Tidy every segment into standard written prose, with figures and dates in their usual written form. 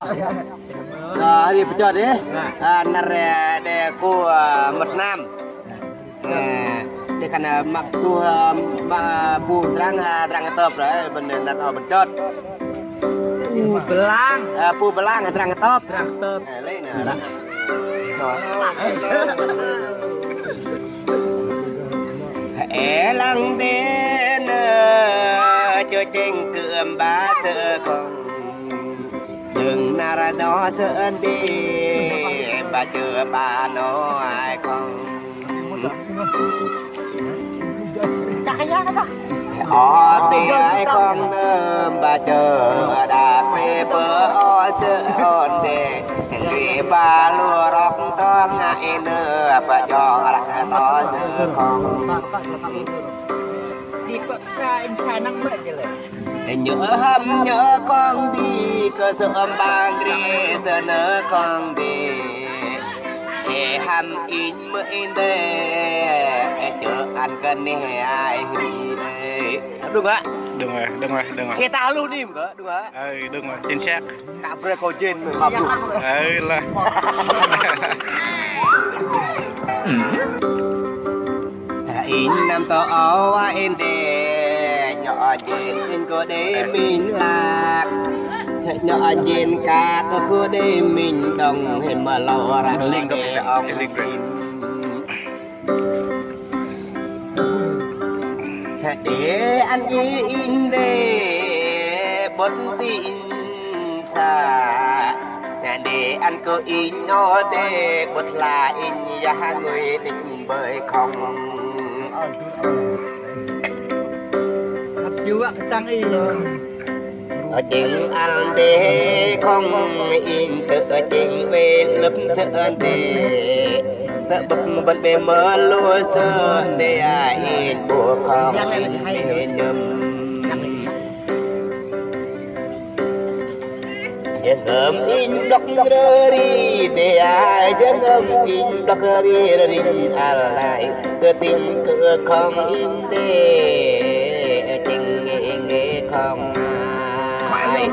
Đi pecah deh. Nare de ku Metnam. Dia kan mak tu bu terang top rồi bên đặt họ bên chốt. Pu belang terang top. Lấy nè đó. Lăng đến cho trên cườm ba sợ con đừng nara đó sợ đi bà chưa bà nói con thì ai con bà chờ đã phê bơ sợ hồn đề vì bà lùa rọc to ngại nữa bà cho là to sợ con đi quật xa anh xa năng mệnh vậy nhớ hâm nhớ con đi cơ sở bang đi giờ nỡ con đi để hâm in mới đây chờ ăn cân nè ai đúng ạ Đúng rồi. xe ta luôn đi mà đúng ạ Đúng rồi, chính xác. cả breako trên mà học được Là in năm to áo in để nhỏ trên có để mình lạc nhỏ trên cả có để mình đồng hình mà lo ra Liên tục để ông xin để anh in để bất tin xa để anh có in nó để bất là in giá người tình bởi không chú ạ tăng y ở trên anh để không in tự ở trên về lớp sơn để tự bật bật bề mơ lúa sơn để in bộ không in nhầm dân âm in đọc đi để ai dân âm in đọc đi lại cơ tin cơ không in để tình nghe không ai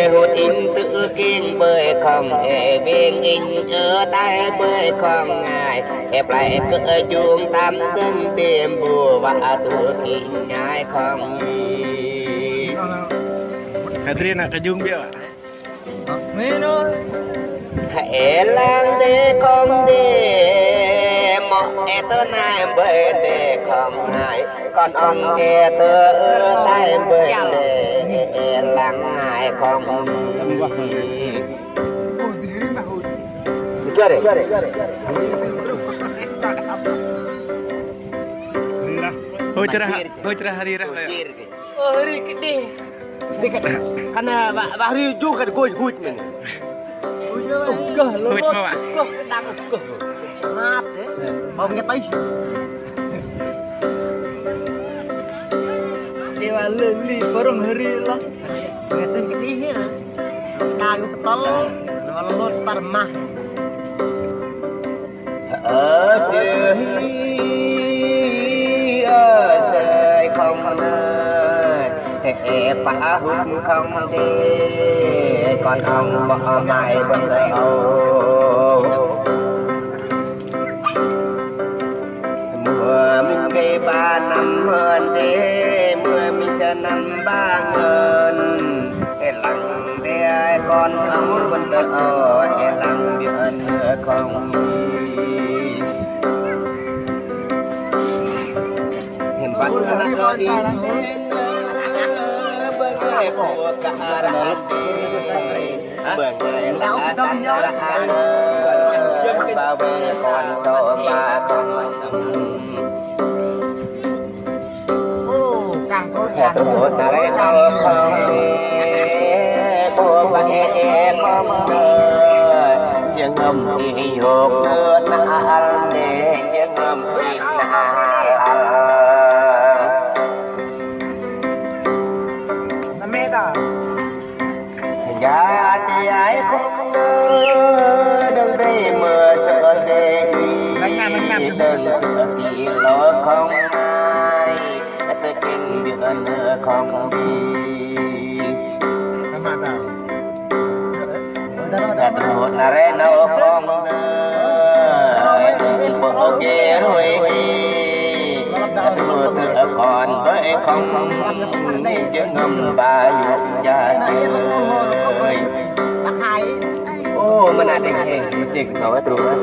hút in tự kiên bơi không bên in ở tay bơi không ngài ép lại cỡ chuông tam từng đêm bùa và tự kiên nhai không Adrian nak kajung biar. Meno hãy lang để không để mọi tơ này bơi để không ngại còn ông kia tơ tay bơi để lang ngại không chưa đấy Hoi cerah hari rah. hari gede karena baru juga gue men ugah lo Hoi mau. ugah đang ugah maaf deh mau ngetai dewa leli bareng hari lah ngetai gede ya kayu ketol kalau parmah sơi không nơi bà hút không đi còn ông bỏ mày bên đâu mùa mình về 3 năm hơn thế mùa mình chờ năm 3 ngân lặng để con ông bên đâu lặng điện nữa không vẫn là có đi bởi của cả ra bởi người là tâm nhớ bao bề còn số mà không càng tốt hẹn một đời không của bạn không đời nhưng ngầm thì hộp nước nã để nhưng ngầm thì nã giá thì ai không đừng đi mưa sợ thế đừng sợ thì lo không ai tôi kinh được nữa không đi rena kong bờ rồi tự còn với không chứ ngầm bà dục gia ơi ô mình ada yang masih kau terus